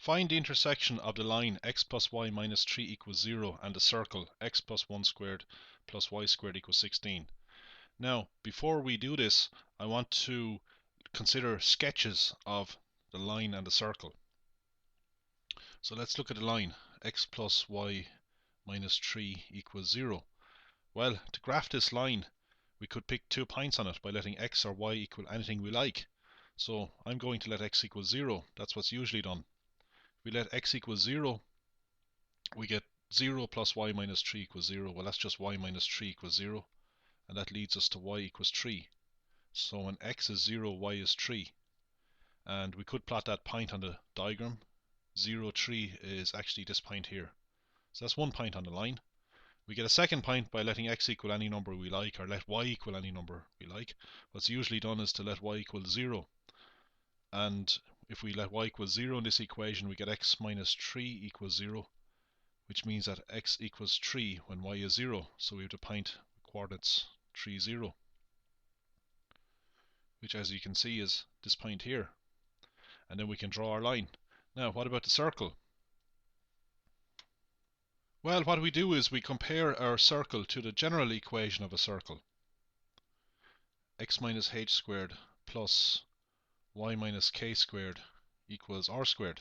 Find the intersection of the line x plus y minus 3 equals 0 and the circle x plus 1 squared plus y squared equals 16. Now, before we do this, I want to consider sketches of the line and the circle. So let's look at the line x plus y minus 3 equals 0. Well, to graph this line, we could pick 2 points on it by letting x or y equal anything we like. So I'm going to let x equal 0. That's what's usually done. If we let x equal 0, we get 0 plus y minus 3 equals 0. Well, that's just y minus 3 equals 0. And that leads us to y equals 3. So when x is 0, y is 3. And we could plot that point on the diagram. 0, 3 is actually this point here. So that's 1 point on the line. We get a second point by letting x equal any number we like, or let y equal any number we like. What's usually done is to let y equal 0. And if we let y equal 0 in this equation, we get x minus 3 equals 0, which means that x equals 3 when y is 0. So we have the point with coordinates 3, 0, which as you can see is this point here. And then we can draw our line. Now, what about the circle? Well, what we do is we compare our circle to the general equation of a circle. X minus h squared plus y minus k squared equals r squared.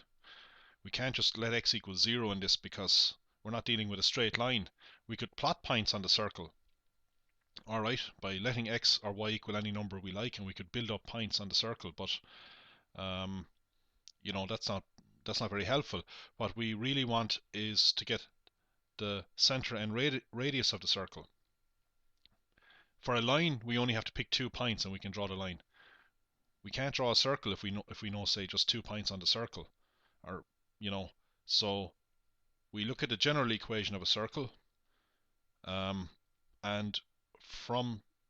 We can't just let x equal 0 in this because we're not dealing with a straight line. We could plot points on the circle, alright, by letting x or y equal any number we like, and we could build up points on the circle, but you know, that's not very helpful. What we really want is to get the center and radius of the circle. For a line, we only have to pick 2 points and we can draw the line. We can't draw a circle if we know say just 2 points on the circle, or you know. So we look at the general equation of a circle, and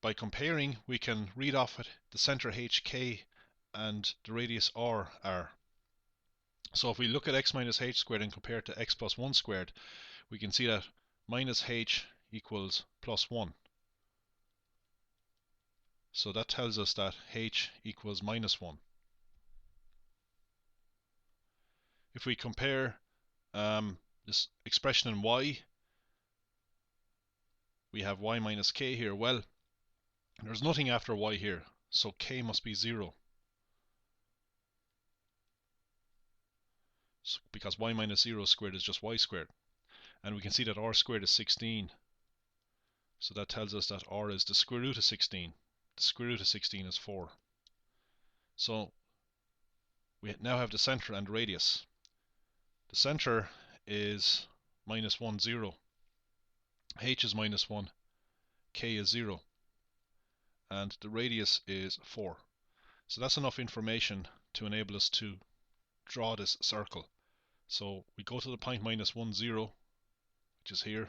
by comparing, we can read off it the center hk and the radius r are. So if we look at x minus h squared and compare it to x plus 1 squared, we can see that minus h equals plus 1. So that tells us that h equals minus 1. If we compare this expression in y, we have y minus k here. Well, there's nothing after y here, so k must be 0. So, because y minus 0 squared is just y squared. And we can see that r squared is 16. So that tells us that r is the square root of 16. The square root of 16 is 4. So we now have the center and radius. The center is minus 1, 0. H is minus 1. K is 0. And the radius is 4. So that's enough information to enable us to draw this circle. So we go to the point minus 1, 0, which is here,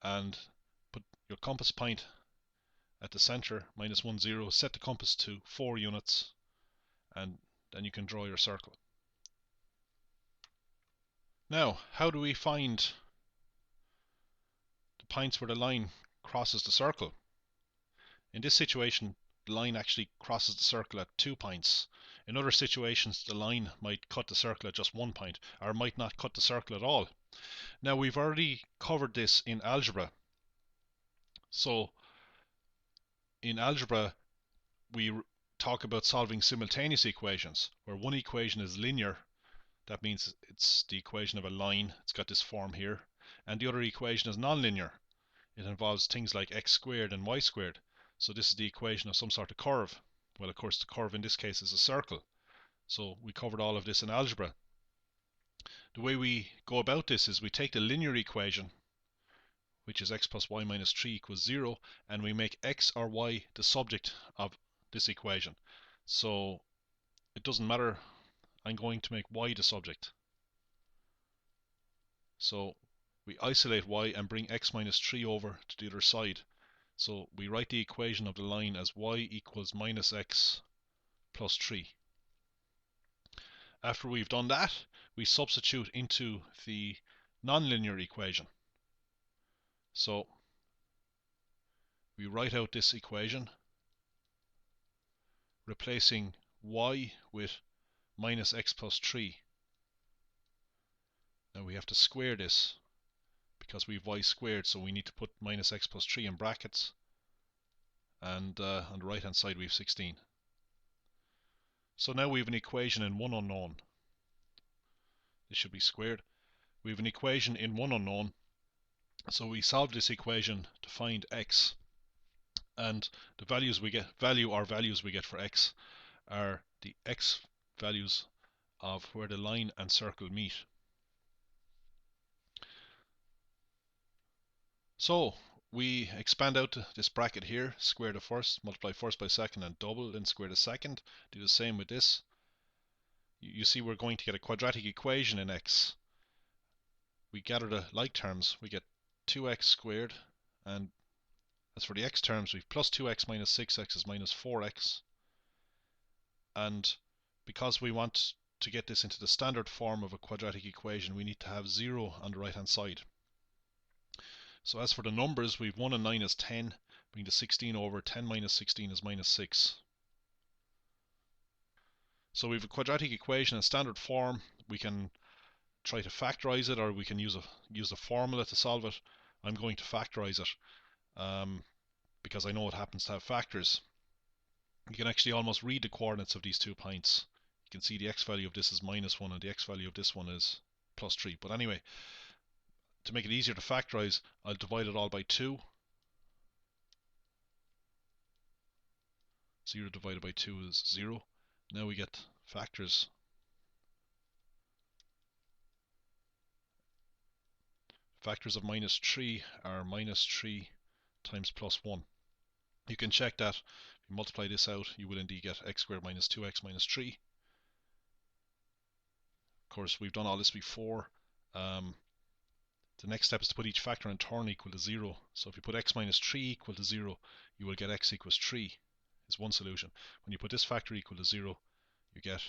and put your compass point at the center, minus 1, 0, set the compass to 4 units, and then you can draw your circle. Now, how do we find the points where the line crosses the circle? In this situation, the line actually crosses the circle at 2 points. In other situations, the line might cut the circle at just 1 point, or might not cut the circle at all. Now, we've already covered this in algebra. So, in algebra, we talk about solving simultaneous equations, where one equation is linear. That means it's the equation of a line. It's got this form here. And the other equation is nonlinear. It involves things like x squared and y squared. So this is the equation of some sort of curve. Well, of course, the curve in this case is a circle. So we covered all of this in algebra. The way we go about this is we take the linear equation, which is x plus y minus 3 equals 0, and we make x or y the subject of this equation. So it doesn't matter. I'm going to make y the subject. So we isolate y and bring x minus 3 over to the other side. So we write the equation of the line as y equals minus x plus 3. After we've done that, we substitute into the nonlinear equation. So we write out this equation, replacing y with minus x plus 3. Now we have to square this because we've y squared, so we need to put minus x plus 3 in brackets, and on the right hand side we have 16. So now we have an equation in one unknown. This should be squared. We have an equation in one unknown, so we solve this equation to find x, and the values we get, values we get for x are the x values of where the line and circle meet. So we expand out this bracket here, square the first, multiply first by second and double, then square the second. Do the same with this. You see we're going to get a quadratic equation in x. We gather the like terms, we get 2x squared, and as for the x terms, we've plus 2x minus 6x is minus 4x. And because we want to get this into the standard form of a quadratic equation, we need to have 0 on the right hand side. So as for the numbers, we've 1 and 9 is 10, bring the 16 over, 10 minus 16 is minus 6. So we have a quadratic equation in standard form. We can try to factorize it, or we can use a formula to solve it. I'm going to factorize it because I know it happens to have factors. You can actually almost read the coordinates of these 2 points. You can see the x value of this is minus 1 and the x value of this one is plus 3. But anyway, to make it easier to factorize, I'll divide it all by 2. 0 divided by 2 is 0. Now we get factors. Factors of minus 3 are minus 3 times plus 1. You can check that. If you multiply this out, you will indeed get x squared minus 2x minus 3. Of course, we've done all this before. The next step is to put each factor in turn equal to 0. So if you put x minus 3 equal to 0, you will get x equals 3. Is one solution. When you put this factor equal to 0, you get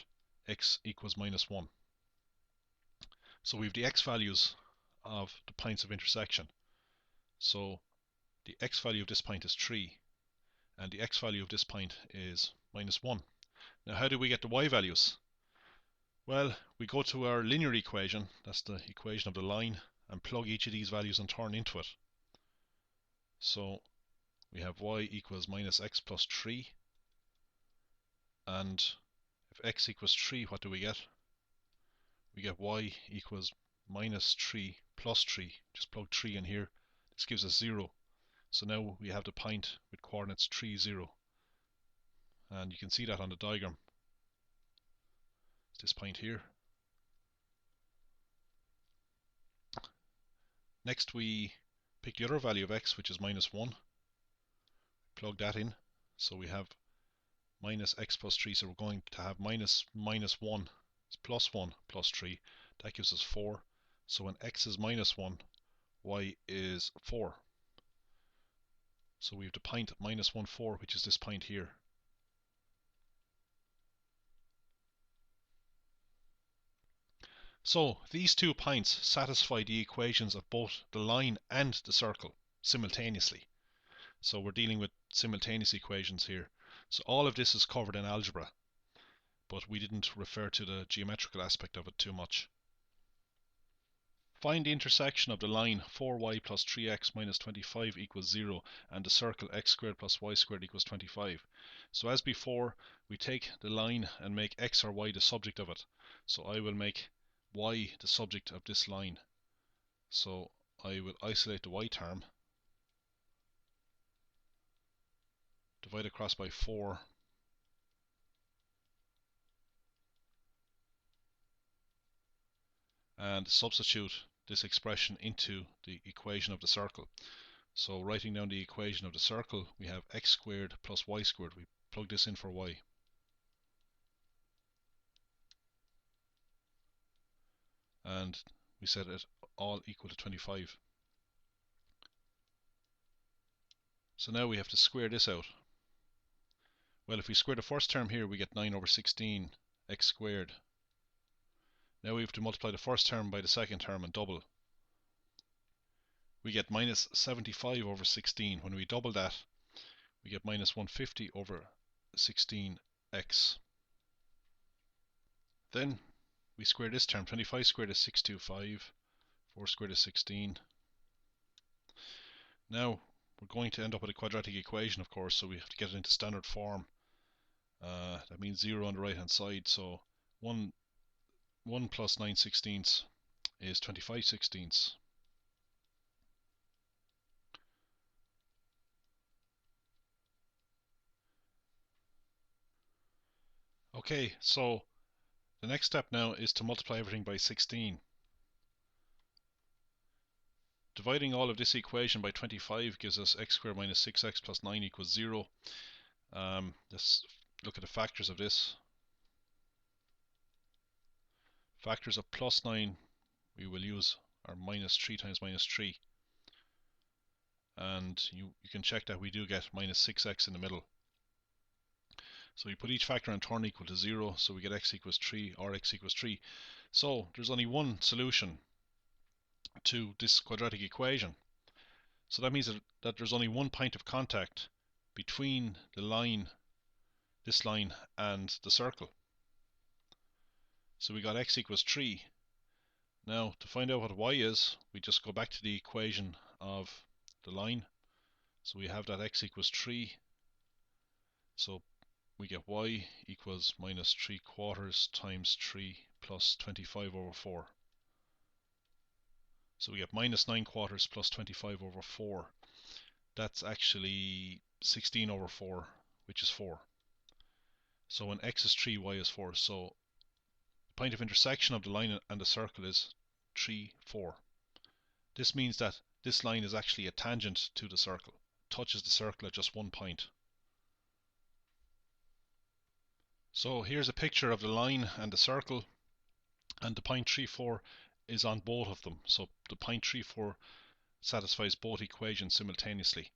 x equals minus 1. So we have the x values of the points of intersection. So the x value of this point is 3, and the x value of this point is minus 1. Now how do we get the y values? Well, we go to our linear equation, that's the equation of the line, and plug each of these values in turn into it. So we have y equals minus x plus 3, and if x equals 3, what do we get? We get y equals minus 3 plus 3. Just plug 3 in here. This gives us 0. So now we have the point with coordinates 3, 0. And you can see that on the diagram. It's this point here. Next we pick the other value of x, which is minus 1. Plug that in. So we have minus x plus 3. So we're going to have minus 1. It's plus 1 plus 3. That gives us 4. So when x is minus 1, y is 4. So we have the point minus 1, 4, which is this point here. So these 2 points satisfy the equations of both the line and the circle simultaneously. So we're dealing with simultaneous equations here. So all of this is covered in algebra, but we didn't refer to the geometrical aspect of it too much. Find the intersection of the line 4y plus 3x minus 25 equals 0 and the circle x squared plus y squared equals 25. So as before, we take the line and make x or y the subject of it. So I will make y the subject of this line. So I will isolate the y term, divide across by 4, and substitute this expression into the equation of the circle. So writing down the equation of the circle, we have x squared plus y squared. We plug this in for y. And we set it all equal to 25. So now we have to square this out. Well, if we square the first term here, we get 9 over 16 x squared. Now we have to multiply the first term by the second term and double. We get minus 75 over 16. When we double that, we get minus 150 over 16x. Then we square this term. 25 squared is 625. 4 squared is 16. Now we're going to end up with a quadratic equation, of course, so we have to get it into standard form. That means 0 on the right hand side, so 1 plus 9 sixteenths is 25 sixteenths. Okay, so the next step now is to multiply everything by 16. Dividing all of this equation by 25 gives us x squared minus 6x plus 9 equals 0. Let's look at the factors of this. Factors of plus 9 we will use are minus 3 times minus 3. And you can check that we do get minus 6x in the middle. So we put each factor in turn equal to 0, so we get x equals 3 or x equals 3. So there's only one solution to this quadratic equation. So that means that there's only one point of contact between the line, this line, and the circle. So we got x equals 3. Now to find out what y is, we just go back to the equation of the line. So we have that x equals 3. So we get y equals minus 3/4 times 3 plus 25 over 4. So we get minus 9/4 plus 25 over 4. That's actually 16 over 4, which is 4. So when x is 3, y is 4. So the point of intersection of the line and the circle is 3, 4. This means that this line is actually a tangent to the circle. It touches the circle at just one point. So here's a picture of the line and the circle, and the point 3, 4 is on both of them. So the point 3, 4 satisfies both equations simultaneously.